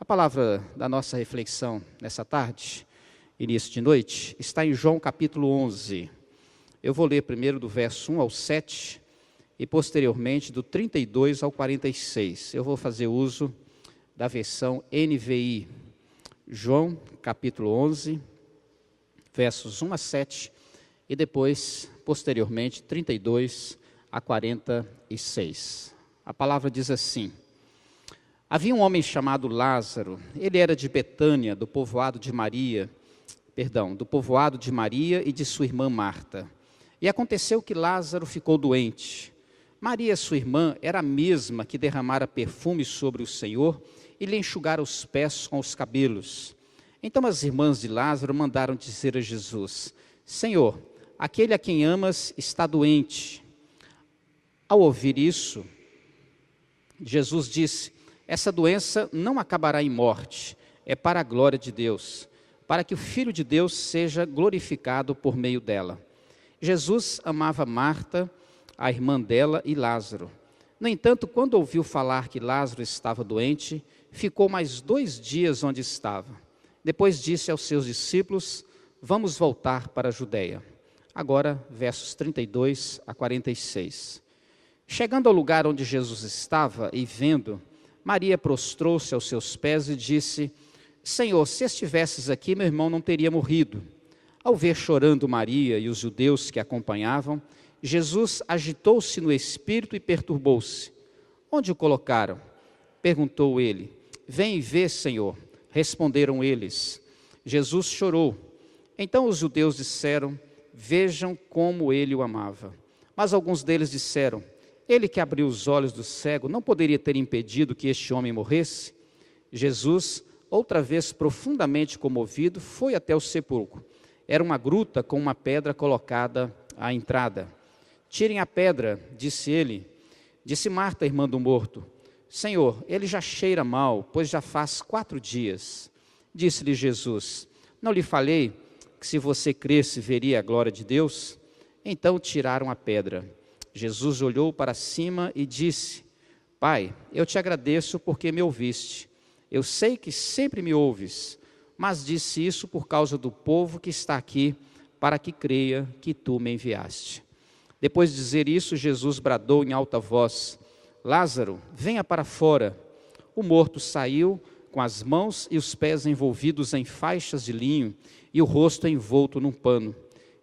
A palavra da nossa reflexão nessa tarde, início de noite, está em João capítulo 11. Eu vou ler primeiro do verso 1 ao 7 e posteriormente do 32 ao 46. Eu vou fazer uso da versão NVI. João capítulo 11, versos 1 a 7 e depois, posteriormente, 32 a 46. A palavra diz assim: havia um homem chamado Lázaro, ele era de Betânia, do povoado de Maria e de sua irmã Marta. E aconteceu que Lázaro ficou doente. Maria, sua irmã, era a mesma que derramara perfume sobre o Senhor e lhe enxugara os pés com os cabelos. Então as irmãs de Lázaro mandaram dizer a Jesus: Senhor, aquele a quem amas está doente. Ao ouvir isso, Jesus disse: essa doença não acabará em morte, é para a glória de Deus, para que o Filho de Deus seja glorificado por meio dela. Jesus amava Marta, a irmã dela, e Lázaro. No entanto, quando ouviu falar que Lázaro estava doente, ficou mais 2 dias onde estava. Depois disse aos seus discípulos: vamos voltar para a Judeia. Agora, versos 32 a 46. Chegando ao lugar onde Jesus estava e vendo, Maria prostrou-se aos seus pés e disse: Senhor, se estivesses aqui, meu irmão não teria morrido. Ao ver chorando Maria e os judeus que a acompanhavam, Jesus agitou-se no espírito e perturbou-se. Onde o colocaram? Perguntou ele. Vem e vê, Senhor. Responderam eles. Jesus chorou. Então os judeus disseram: vejam como ele o amava. Mas alguns deles disseram: ele que abriu os olhos do cego não poderia ter impedido que este homem morresse? Jesus, outra vez profundamente comovido, foi até o sepulcro. Era uma gruta com uma pedra colocada à entrada. Tirem a pedra, disse ele. Disse Marta, irmã do morto: Senhor, ele já cheira mal, pois já faz 4 dias. Disse-lhe Jesus: não lhe falei que se você cresce veria a glória de Deus? Então tiraram a pedra. Jesus olhou para cima e disse: Pai, eu te agradeço porque me ouviste. Eu sei que sempre me ouves, mas disse isso por causa do povo que está aqui, para que creia que tu me enviaste. Depois de dizer isso, Jesus bradou em alta voz: Lázaro, venha para fora. O morto saiu com as mãos e os pés envolvidos em faixas de linho e o rosto envolto num pano.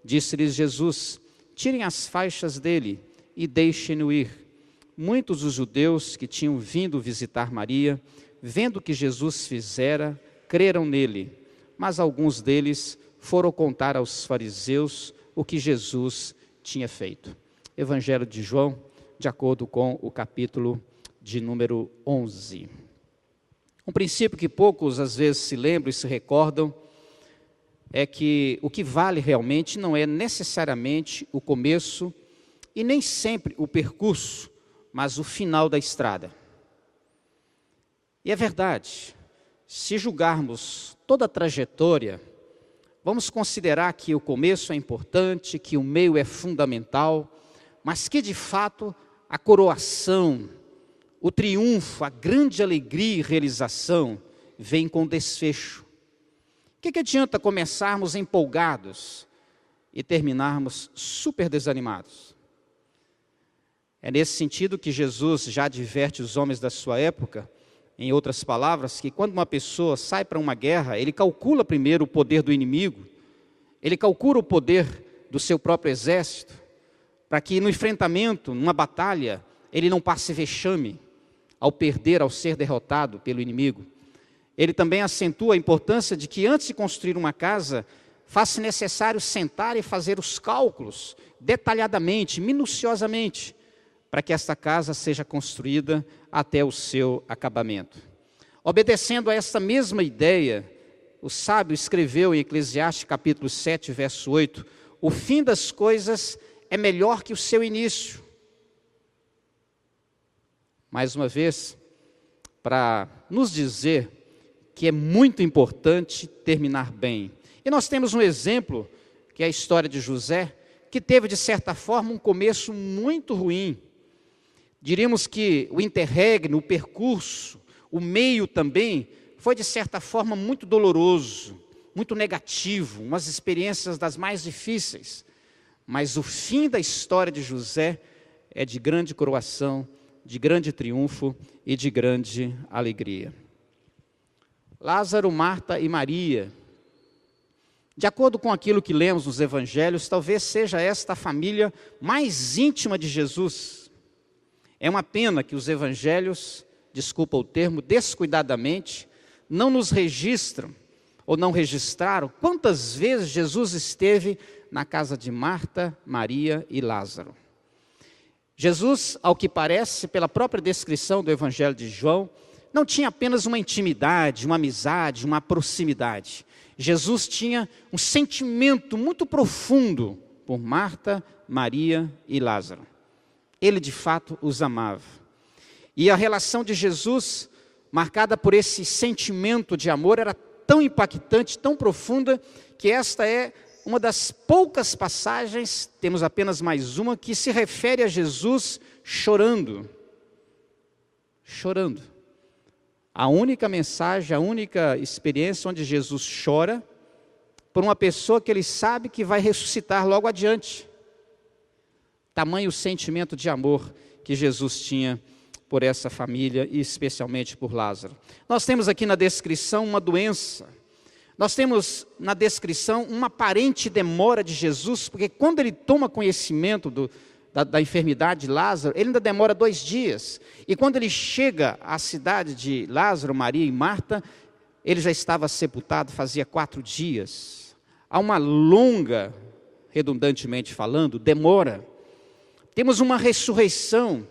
Disse-lhes Jesus: tirem as faixas dele e deixem-no ir. Muitos dos judeus que tinham vindo visitar Maria, vendo o que Jesus fizera, creram nele, mas alguns deles foram contar aos fariseus o que Jesus tinha feito. Evangelho de João, de acordo com o capítulo de número 11. Um princípio que poucos às vezes se lembram e se recordam é que o que vale realmente não é necessariamente o começo e nem sempre o percurso, mas o final da estrada. E é verdade, se julgarmos toda a trajetória, vamos considerar que o começo é importante, que o meio é fundamental, mas que de fato a coroação, o triunfo, a grande alegria e realização vem com desfecho. O que adianta começarmos empolgados e terminarmos super desanimados? É nesse sentido que Jesus já adverte os homens da sua época, em outras palavras, que quando uma pessoa sai para uma guerra, ele calcula primeiro o poder do inimigo, ele calcula o poder do seu próprio exército, para que no enfrentamento, numa batalha, ele não passe vexame ao perder, ao ser derrotado pelo inimigo. Ele também acentua a importância de que antes de construir uma casa, faça necessário sentar e fazer os cálculos detalhadamente, minuciosamente, para que esta casa seja construída até o seu acabamento. Obedecendo a essa mesma ideia, o sábio escreveu em Eclesiastes capítulo 7, verso 8, o fim das coisas é melhor que o seu início. Mais uma vez, para nos dizer que é muito importante terminar bem. E nós temos um exemplo, que é a história de José, que teve de certa forma um começo muito ruim. Diríamos que o interregno, o percurso, o meio também foi de certa forma muito doloroso, muito negativo, umas experiências das mais difíceis. Mas o fim da história de José é de grande coroação, de grande triunfo e de grande alegria. Lázaro, Marta e Maria. De acordo com aquilo que lemos nos evangelhos, talvez seja esta a família mais íntima de Jesus. É uma pena que os evangelhos, desculpa o termo, descuidadamente, não nos registram, ou não registraram, quantas vezes Jesus esteve na casa de Marta, Maria e Lázaro. Jesus, ao que parece, pela própria descrição do Evangelho de João, não tinha apenas uma intimidade, uma amizade, uma proximidade. Jesus tinha um sentimento muito profundo por Marta, Maria e Lázaro. Ele, de fato, os amava. E a relação de Jesus, marcada por esse sentimento de amor, era tão impactante, tão profunda, que esta é uma das poucas passagens, temos apenas mais uma, que se refere a Jesus chorando. Chorando. A única mensagem, a única experiência onde Jesus chora por uma pessoa que ele sabe que vai ressuscitar logo adiante. Tamanho sentimento de amor que Jesus tinha por essa família e especialmente por Lázaro. Nós temos aqui na descrição uma doença. Nós temos na descrição uma aparente demora de Jesus, porque quando ele toma conhecimento da enfermidade de Lázaro, ele ainda demora 2 dias. E quando ele chega à cidade de Lázaro, Maria e Marta, ele já estava sepultado fazia 4 dias. Há uma longa, redundantemente falando, demora. Temos uma ressurreição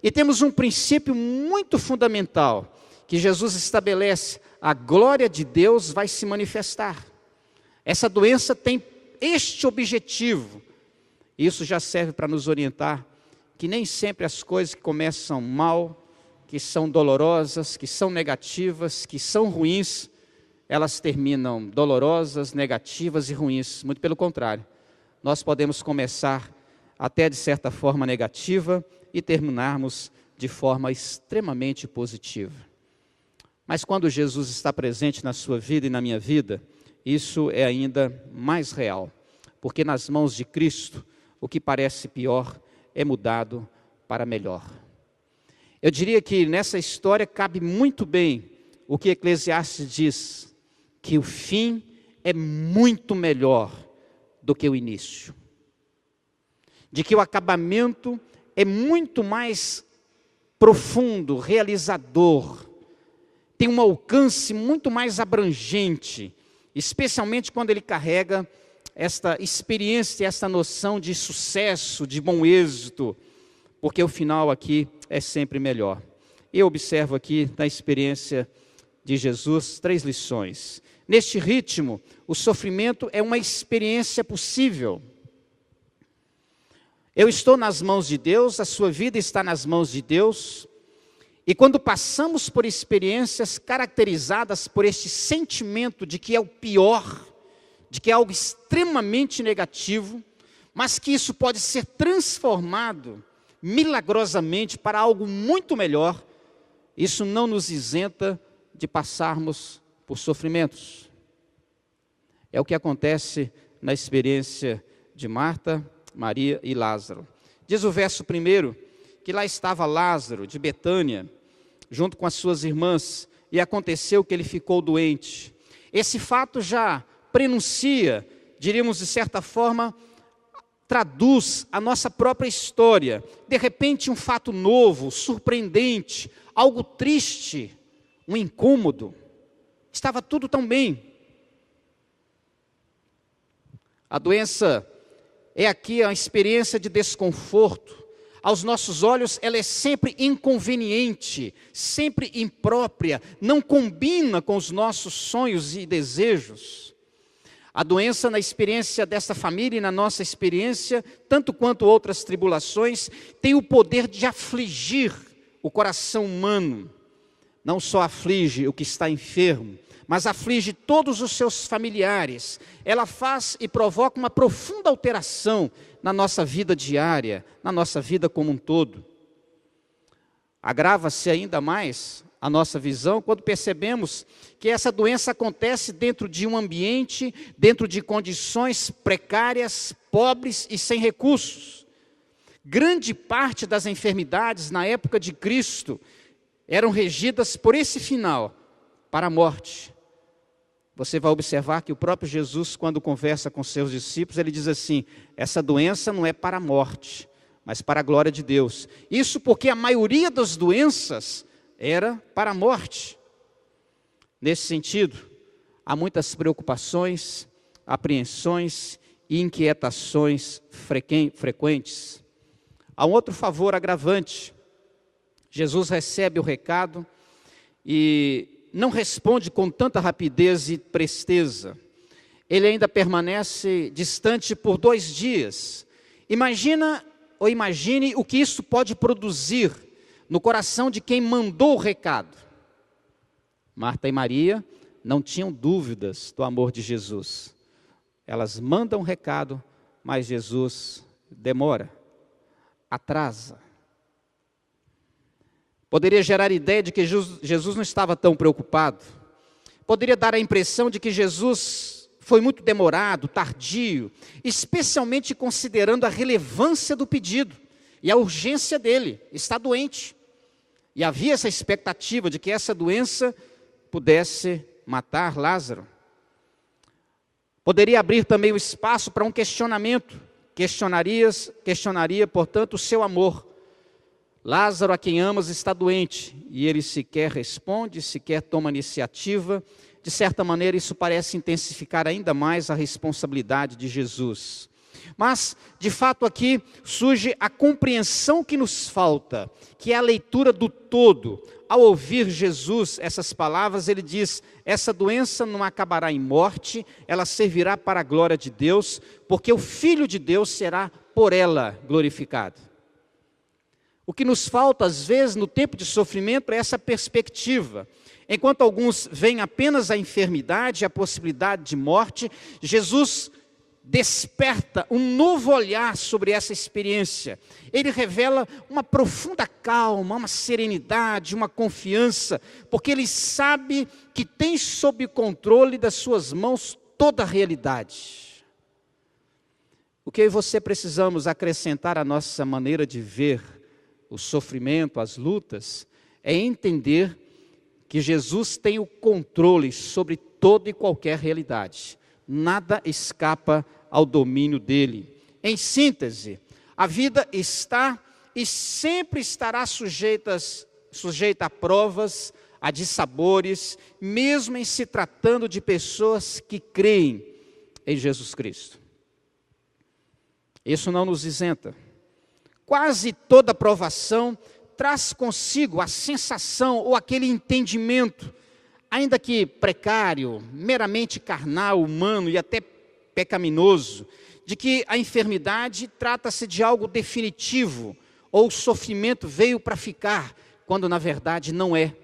e temos um princípio muito fundamental que Jesus estabelece: a glória de Deus vai se manifestar. Essa doença tem este objetivo. Isso já serve para nos orientar que nem sempre as coisas que começam mal, que são dolorosas, que são negativas, que são ruins, elas terminam dolorosas, negativas e ruins. Muito pelo contrário, nós podemos começar até de certa forma negativa e terminarmos de forma extremamente positiva. Mas quando Jesus está presente na sua vida e na minha vida, isso é ainda mais real, porque nas mãos de Cristo, o que parece pior é mudado para melhor. Eu diria que nessa história cabe muito bem o que Eclesiastes diz, que o fim é muito melhor do que o início. De que o acabamento é muito mais profundo, realizador, tem um alcance muito mais abrangente, especialmente quando ele carrega esta experiência, esta noção de sucesso, de bom êxito, porque o final aqui é sempre melhor. Eu observo aqui na experiência de Jesus 3 lições. Neste ritmo, o sofrimento é uma experiência possível. Eu estou nas mãos de Deus, a sua vida está nas mãos de Deus. E quando passamos por experiências caracterizadas por este sentimento de que é o pior, de que é algo extremamente negativo, mas que isso pode ser transformado milagrosamente para algo muito melhor, isso não nos isenta de passarmos por sofrimentos. É o que acontece na experiência de Marta, Maria e Lázaro. Diz o verso 1, que lá estava Lázaro, de Betânia, junto com as suas irmãs, e aconteceu que ele ficou doente. Esse fato já prenuncia, diríamos de certa forma, traduz a nossa própria história. De repente um fato novo, surpreendente, algo triste, um incômodo. Estava tudo tão bem. A doença é aqui a experiência de desconforto. Aos nossos olhos ela é sempre inconveniente, sempre imprópria, não combina com os nossos sonhos e desejos. A doença na experiência dessa família e na nossa experiência, tanto quanto outras tribulações, tem o poder de afligir o coração humano. Não só aflige o que está enfermo, mas aflige todos os seus familiares. Ela faz e provoca uma profunda alteração na nossa vida diária, na nossa vida como um todo. Agrava-se ainda mais a nossa visão quando percebemos que essa doença acontece dentro de um ambiente, dentro de condições precárias, pobres e sem recursos. Grande parte das enfermidades na época de Cristo eram regidas por esse final, para a morte. Você vai observar que o próprio Jesus, quando conversa com seus discípulos, ele diz assim: essa doença não é para a morte, mas para a glória de Deus. Isso porque a maioria das doenças era para a morte. Nesse sentido, há muitas preocupações, apreensões e inquietações frequentes. Há um outro favor agravante. Jesus recebe o recado e não responde com tanta rapidez e presteza. Ele ainda permanece distante por 2 dias. Imagine o que isso pode produzir no coração de quem mandou o recado. Marta e Maria não tinham dúvidas do amor de Jesus. Elas mandam o recado, mas Jesus demora, atrasa. Poderia gerar a ideia de que Jesus não estava tão preocupado. Poderia dar a impressão de que Jesus foi muito demorado, tardio, especialmente considerando a relevância do pedido e a urgência dele. Está doente. E havia essa expectativa de que essa doença pudesse matar Lázaro. Poderia abrir também o espaço para um questionamento. Questionaria, portanto, o seu amor. Lázaro, a quem amas, está doente, e ele sequer responde, sequer toma iniciativa. De certa maneira, isso parece intensificar ainda mais a responsabilidade de Jesus. Mas, de fato, aqui surge a compreensão que nos falta, que é a leitura do todo. Ao ouvir Jesus essas palavras, ele diz: essa doença não acabará em morte, ela servirá para a glória de Deus, porque o Filho de Deus será por ela glorificado. O que nos falta, às vezes, no tempo de sofrimento é essa perspectiva. Enquanto alguns veem apenas a enfermidade, a possibilidade de morte, Jesus desperta um novo olhar sobre essa experiência. Ele revela uma profunda calma, uma serenidade, uma confiança, porque ele sabe que tem sob controle das suas mãos toda a realidade. O que eu e você precisamos acrescentar à nossa maneira de ver o sofrimento, as lutas, é entender que Jesus tem o controle sobre toda e qualquer realidade. Nada escapa ao domínio dele. Em síntese, a vida está e sempre estará sujeita a provas, a dissabores, mesmo em se tratando de pessoas que creem em Jesus Cristo. Isso não nos isenta. Quase toda provação traz consigo a sensação ou aquele entendimento, ainda que precário, meramente carnal, humano e até pecaminoso, de que a enfermidade trata-se de algo definitivo, ou o sofrimento veio para ficar, quando na verdade não é.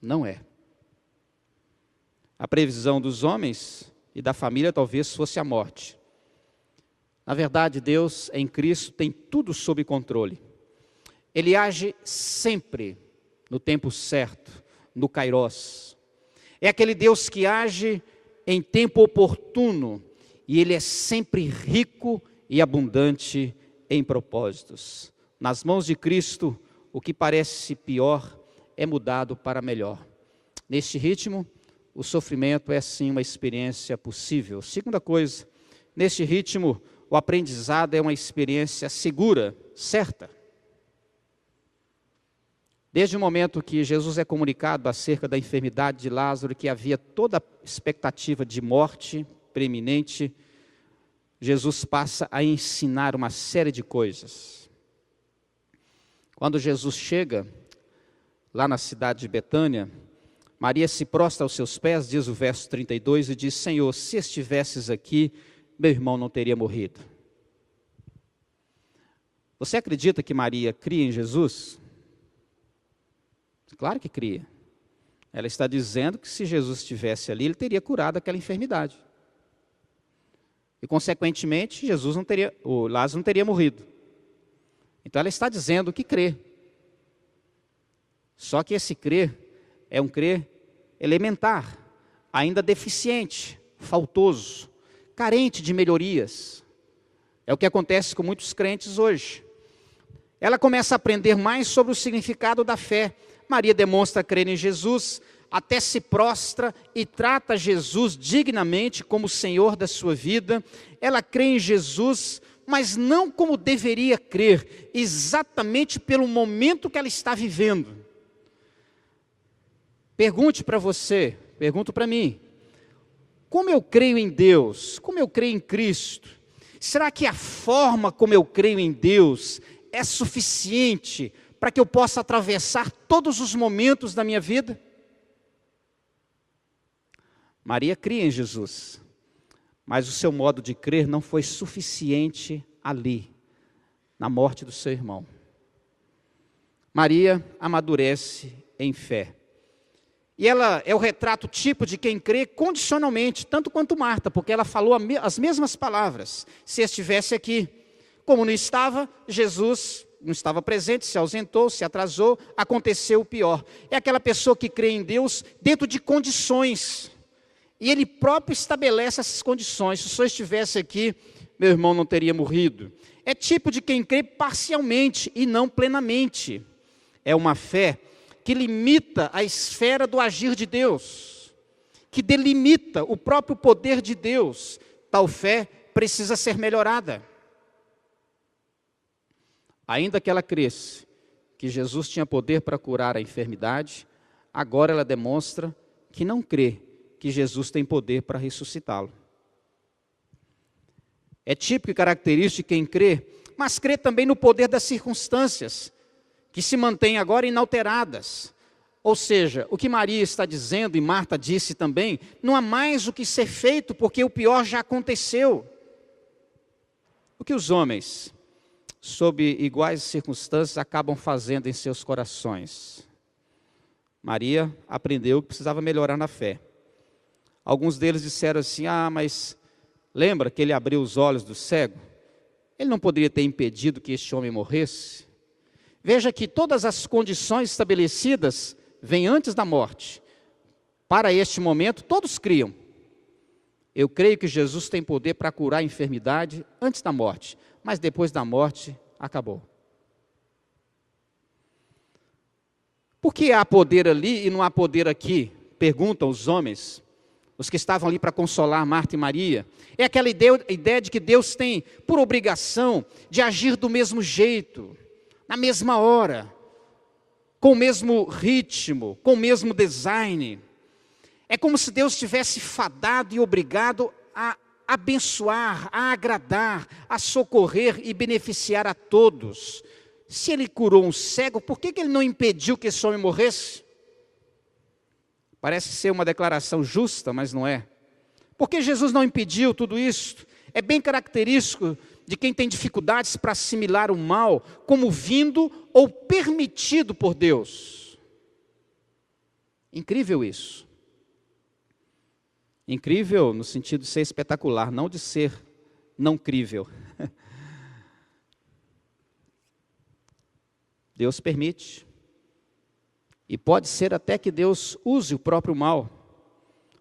Não é. A previsão dos homens e da família talvez fosse a morte. Na verdade, Deus em Cristo tem tudo sob controle. Ele age sempre no tempo certo, no Kairos. É aquele Deus que age em tempo oportuno, e Ele é sempre rico e abundante em propósitos. Nas mãos de Cristo, o que parece pior é mudado para melhor. Neste ritmo, o sofrimento é sim uma experiência possível. Segunda coisa, neste ritmo, o aprendizado é uma experiência segura, certa. Desde o momento que Jesus é comunicado acerca da enfermidade de Lázaro, que havia toda a expectativa de morte preeminente, Jesus passa a ensinar uma série de coisas. Quando Jesus chega lá na cidade de Betânia, Maria se prostra aos seus pés, diz o verso 32, e diz: Senhor, se estivesses aqui, meu irmão não teria morrido. Você acredita que Maria cria em Jesus? Claro que cria. Ela está dizendo que se Jesus estivesse ali, ele teria curado aquela enfermidade. E consequentemente, o Lázaro não teria morrido. Então ela está dizendo que crê. Só que esse crer é um crer elementar, ainda deficiente, faltoso, carente de melhorias. É o que acontece com muitos crentes hoje. Ela começa a aprender mais sobre o significado da fé. Maria demonstra crer em Jesus, até se prostra e trata Jesus dignamente como Senhor da sua vida. Ela crê em Jesus, mas não como deveria crer, exatamente pelo momento que ela está vivendo. Pergunto para mim, como eu creio em Deus, como eu creio em Cristo? Será que a forma como eu creio em Deus é suficiente para que eu possa atravessar todos os momentos da minha vida? Maria cria em Jesus, mas o seu modo de crer não foi suficiente ali, na morte do seu irmão. Maria amadurece em fé. E ela é o retrato tipo de quem crê condicionalmente, tanto quanto Marta, porque ela falou as mesmas palavras. Se estivesse aqui, como não estava, Jesus não estava presente, se ausentou, se atrasou, aconteceu o pior. É aquela pessoa que crê em Deus dentro de condições. E Ele próprio estabelece essas condições. Se o senhor estivesse aqui, meu irmão não teria morrido. É tipo de quem crê parcialmente e não plenamente. É uma fé que limita a esfera do agir de Deus, que delimita o próprio poder de Deus. Tal fé precisa ser melhorada. Ainda que ela cresça que Jesus tinha poder para curar a enfermidade, agora ela demonstra que não crê que Jesus tem poder para ressuscitá-lo. É típico e característico de quem crê, mas crê também no poder das circunstâncias, que se mantêm agora inalteradas. Ou seja, o que Maria está dizendo, e Marta disse também, não há mais o que ser feito, porque o pior já aconteceu. O que os homens, sob iguais circunstâncias, acabam fazendo em seus corações? Maria aprendeu que precisava melhorar na fé. Alguns deles disseram assim, mas lembra que ele abriu os olhos do cego? Ele não poderia ter impedido que este homem morresse? Veja que todas as condições estabelecidas vêm antes da morte. Para este momento, todos criam. Eu creio que Jesus tem poder para curar a enfermidade antes da morte, mas depois da morte, acabou. Por que há poder ali e não há poder aqui? Perguntam os homens, os que estavam ali para consolar Marta e Maria. É aquela ideia de que Deus tem por obrigação de agir do mesmo jeito, na mesma hora, com o mesmo ritmo, com o mesmo design. É como se Deus tivesse fadado e obrigado a abençoar, a agradar, a socorrer e beneficiar a todos. Se Ele curou um cego, por que Ele não impediu que esse homem morresse? Parece ser uma declaração justa, mas não é. Por que Jesus não impediu tudo isso? É bem característico de quem tem dificuldades para assimilar o mal como vindo ou permitido por Deus. Incrível isso. Incrível no sentido de ser espetacular, não de ser não crível. Deus permite. E pode ser até que Deus use o próprio mal.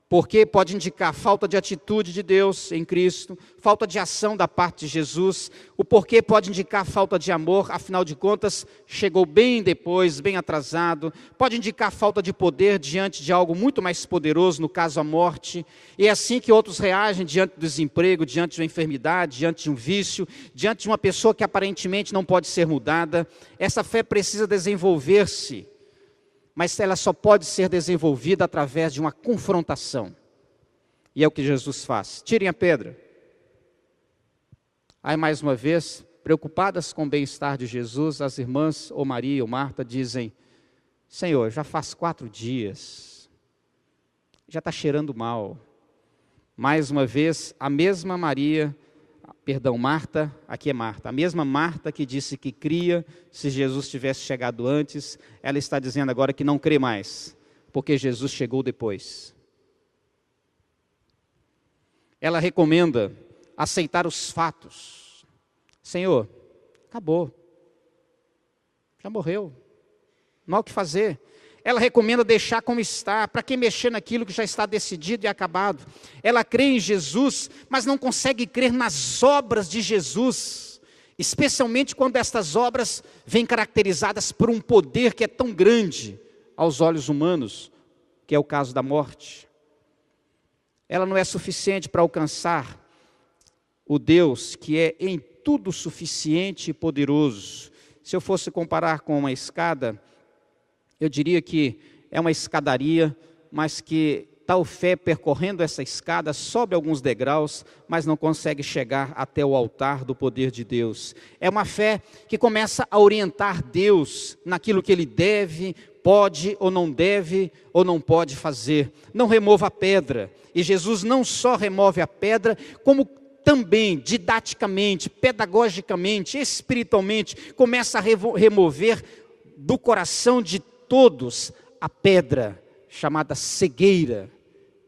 Porque pode indicar falta de atitude de Deus em Cristo, falta de ação da parte de Jesus. O porquê pode indicar falta de amor, afinal de contas, chegou bem depois, bem atrasado. Pode indicar falta de poder diante de algo muito mais poderoso, no caso a morte. E é assim que outros reagem diante do desemprego, diante de uma enfermidade, diante de um vício, diante de uma pessoa que aparentemente não pode ser mudada. Essa fé precisa desenvolver-se. Mas ela só pode ser desenvolvida através de uma confrontação. E é o que Jesus faz. Tirem a pedra. Aí mais uma vez, preocupadas com o bem-estar de Jesus, as irmãs, ou Maria ou Marta, dizem, Senhor, já faz 4 dias, já está cheirando mal. Mais uma vez, a mesma Marta, aqui é Marta, a mesma Marta que disse que cria, se Jesus tivesse chegado antes, ela está dizendo agora que não crê mais, porque Jesus chegou depois. Ela recomenda aceitar os fatos. Senhor, acabou, já morreu, não há o que fazer. Ela recomenda deixar como está. Para que mexer naquilo que já está decidido e acabado? Ela crê em Jesus, mas não consegue crer nas obras de Jesus, especialmente quando estas obras vêm caracterizadas por um poder que é tão grande aos olhos humanos, que é o caso da morte. Ela não é suficiente para alcançar o Deus que é em tudo suficiente e poderoso. Se eu fosse comparar com uma escada, eu diria que é uma escadaria, mas que tal fé percorrendo essa escada sobe alguns degraus, mas não consegue chegar até o altar do poder de Deus. É uma fé que começa a orientar Deus naquilo que Ele deve, pode ou não pode fazer. Não remova a pedra. E Jesus não só remove a pedra, como também, didaticamente, pedagogicamente, espiritualmente, começa a remover do coração de todos a pedra chamada cegueira,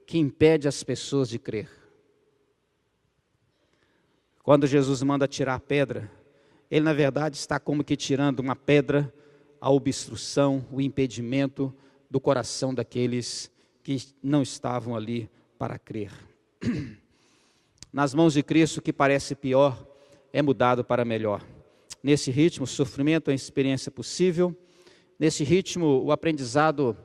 que impede as pessoas de crer. Quando Jesus manda tirar a pedra, Ele na verdade está como que tirando uma pedra, a obstrução, o impedimento do coração daqueles que não estavam ali para crer. Nas mãos de Cristo, o que parece pior é mudado para melhor. Nesse ritmo, o sofrimento é uma experiência possível. Nesse ritmo, o aprendizado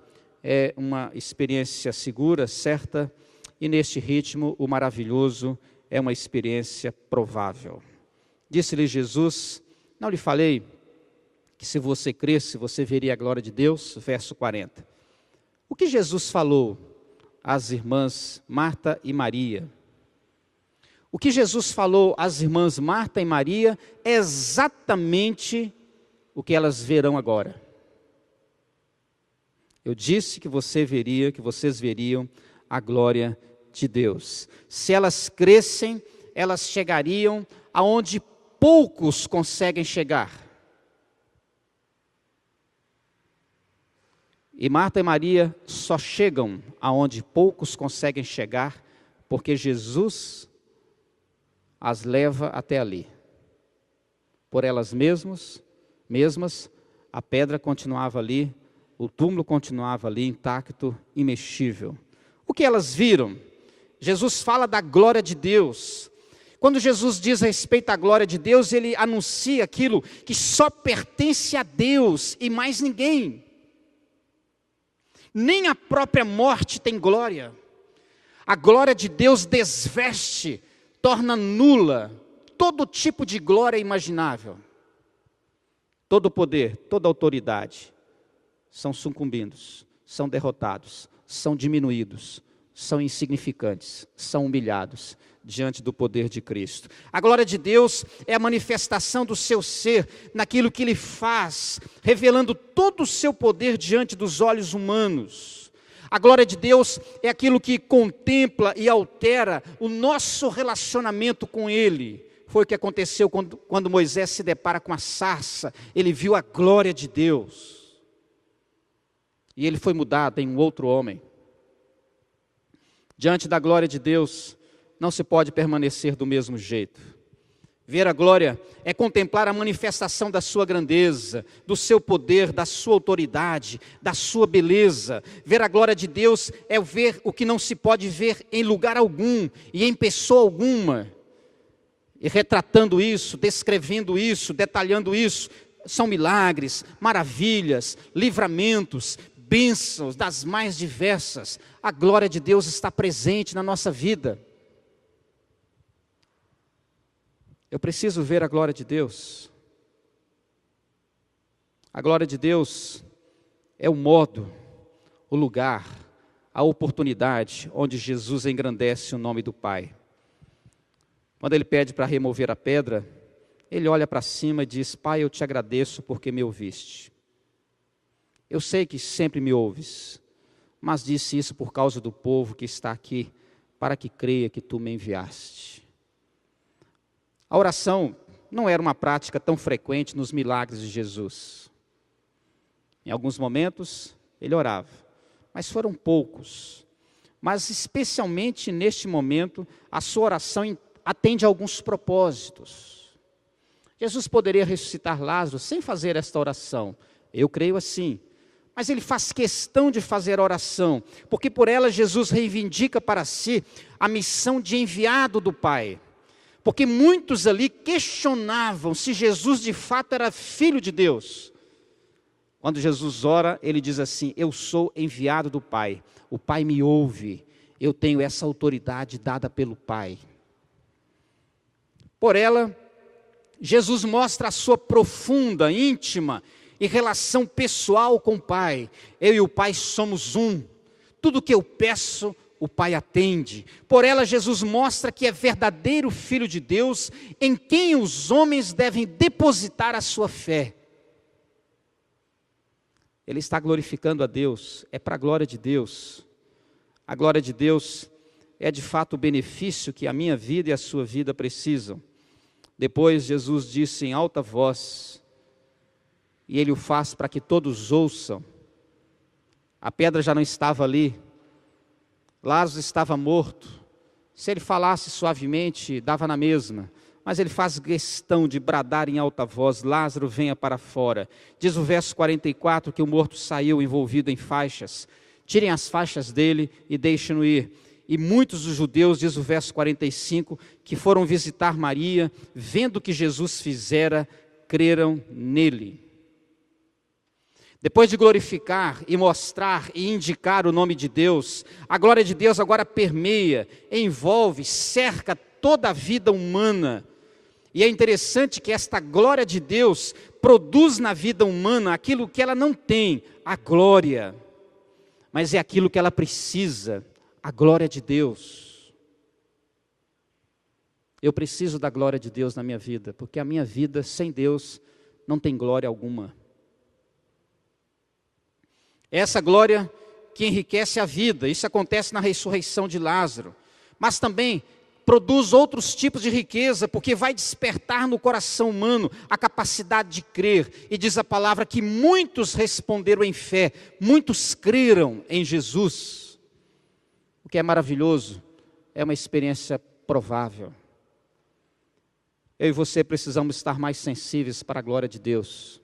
é uma experiência segura, certa. E neste ritmo, o maravilhoso é uma experiência provável. Disse-lhe Jesus: não lhe falei que se você cresce, você veria a glória de Deus? Verso 40. O que Jesus falou às irmãs Marta e Maria? O que Jesus falou às irmãs Marta e Maria é exatamente o que elas verão agora. Eu disse que vocês veriam a glória de Deus. Se elas crescem, elas chegariam aonde poucos conseguem chegar. E Marta e Maria só chegam aonde poucos conseguem chegar, porque Jesus as leva até ali. Por elas mesmas, a pedra continuava ali, o túmulo continuava ali intacto, imexível. O que elas viram? Jesus fala da glória de Deus. Quando Jesus diz a respeito à glória de Deus, Ele anuncia aquilo que só pertence a Deus e mais ninguém. Nem a própria morte tem glória. A glória de Deus desveste, torna nula todo tipo de glória imaginável. Todo poder, toda autoridade são sucumbidos, são derrotados, são diminuídos, são insignificantes, são humilhados diante do poder de Cristo. A glória de Deus é a manifestação do seu ser naquilo que Ele faz, revelando todo o seu poder diante dos olhos humanos. A glória de Deus é aquilo que contempla e altera o nosso relacionamento com Ele. Foi o que aconteceu quando Moisés se depara com a sarça. Ele viu a glória de Deus. E ele foi mudado em um outro homem. Diante da glória de Deus, não se pode permanecer do mesmo jeito. Ver a glória é contemplar a manifestação da sua grandeza, do seu poder, da sua autoridade, da sua beleza. Ver a glória de Deus é ver o que não se pode ver em lugar algum e em pessoa alguma. E retratando isso, descrevendo isso, detalhando isso, são milagres, maravilhas, livramentos, bênçãos das mais diversas. A glória de Deus está presente na nossa vida. Eu preciso ver a glória de Deus. A glória de Deus é o modo, o lugar, a oportunidade onde Jesus engrandece o nome do Pai. Quando Ele pede para remover a pedra, Ele olha para cima e diz: Pai, eu te agradeço porque me ouviste. Eu sei que sempre me ouves, mas disse isso por causa do povo que está aqui, para que creia que tu me enviaste. A oração não era uma prática tão frequente nos milagres de Jesus. Em alguns momentos, Ele orava, mas foram poucos. Mas especialmente neste momento, a sua oração atende a alguns propósitos. Jesus poderia ressuscitar Lázaro sem fazer esta oração. Eu creio assim. mas ele faz questão de fazer oração, porque por ela Jesus reivindica para si a missão de enviado do Pai. Porque muitos ali questionavam se Jesus de fato era filho de Deus. Quando Jesus ora, ele diz assim: eu sou enviado do Pai, o Pai me ouve, eu tenho essa autoridade dada pelo Pai. Por ela, Jesus mostra a sua profunda, íntima e relação pessoal com o Pai. Eu e o Pai somos um. Tudo que eu peço, o Pai atende. Por ela, Jesus mostra que é verdadeiro Filho de Deus, em quem os homens devem depositar a sua fé. Ele está glorificando a Deus, é para a glória de Deus. A glória de Deus é de fato o benefício que a minha vida e a sua vida precisam. Depois Jesus disse em alta voz, e ele o faz para que todos ouçam. A pedra já não estava ali, Lázaro estava morto. Se ele falasse suavemente, dava na mesma. Mas ele faz questão de bradar em alta voz: Lázaro, venha para fora. Diz o verso 44 que o morto saiu envolvido em faixas. Tirem as faixas dele e deixem-no ir. E muitos dos judeus, diz o verso 45, que foram visitar Maria, vendo o que Jesus fizera, creram nele. Depois de glorificar e mostrar e indicar o nome de Deus, a glória de Deus agora permeia, envolve, cerca toda a vida humana. E é interessante que esta glória de Deus produz na vida humana aquilo que ela não tem, a glória. Mas é aquilo que ela precisa, a glória de Deus. Eu preciso da glória de Deus na minha vida, porque a minha vida sem Deus não tem glória alguma. Essa glória que enriquece a vida, isso acontece na ressurreição de Lázaro, mas também produz outros tipos de riqueza, porque vai despertar no coração humano a capacidade de crer, e diz a palavra que muitos responderam em fé, muitos creram em Jesus. O que é maravilhoso, é uma experiência provável. Eu e você precisamos estar mais sensíveis para a glória de Deus.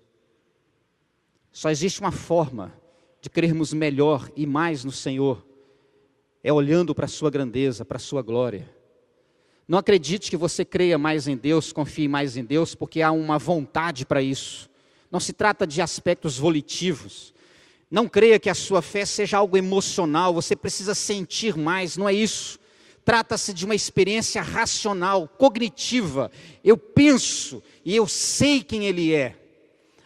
Só existe uma forma de crermos melhor e mais no Senhor, é olhando para a sua grandeza, para a sua glória. Não acredite que você creia mais em Deus, confie mais em Deus, porque há uma vontade para isso. Não se trata de aspectos volitivos. Não creia que a sua fé seja algo emocional, você precisa sentir mais, não é isso. Trata-se de uma experiência racional, cognitiva. Eu penso e eu sei quem Ele é.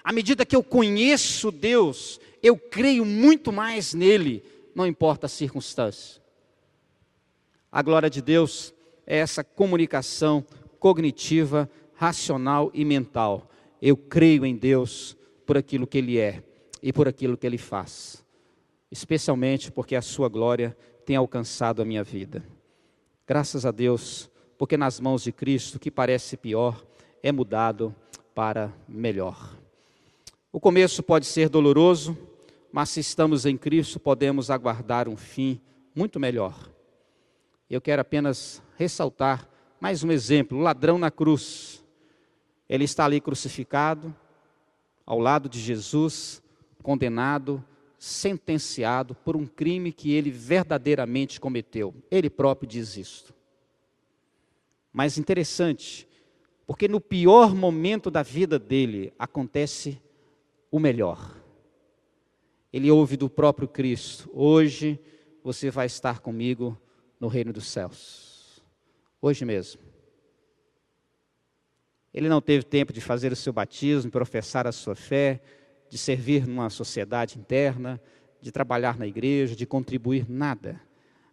À medida que eu conheço Deus, eu creio muito mais nele, não importa a circunstância. A glória de Deus é essa comunicação cognitiva, racional e mental. Eu creio em Deus por aquilo que Ele é e por aquilo que Ele faz. Especialmente porque a sua glória tem alcançado a minha vida. Graças a Deus, porque nas mãos de Cristo, o que parece pior, é mudado para melhor. O começo pode ser doloroso, mas se estamos em Cristo, podemos aguardar um fim muito melhor. Eu quero apenas ressaltar mais um exemplo: o ladrão na cruz. Ele está ali crucificado, ao lado de Jesus, condenado, sentenciado por um crime que ele verdadeiramente cometeu. Ele próprio diz isto. Mas interessante, porque no pior momento da vida dele, acontece o melhor. Ele ouve do próprio Cristo: hoje você vai estar comigo no reino dos céus. Hoje mesmo. Ele não teve tempo de fazer o seu batismo, professar a sua fé, de servir numa sociedade interna, de trabalhar na igreja, de contribuir, nada.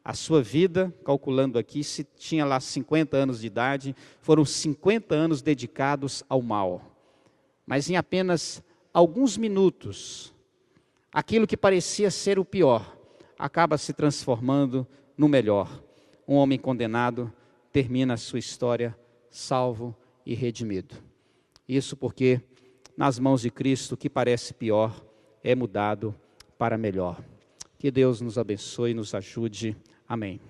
A sua vida, calculando aqui, se tinha lá 50 anos de idade, foram 50 anos dedicados ao mal. Mas em apenas alguns minutos, aquilo que parecia ser o pior, acaba se transformando no melhor. Um homem condenado termina a sua história salvo e redimido. Isso porque nas mãos de Cristo, o que parece pior é mudado para melhor. Que Deus nos abençoe e nos ajude. Amém.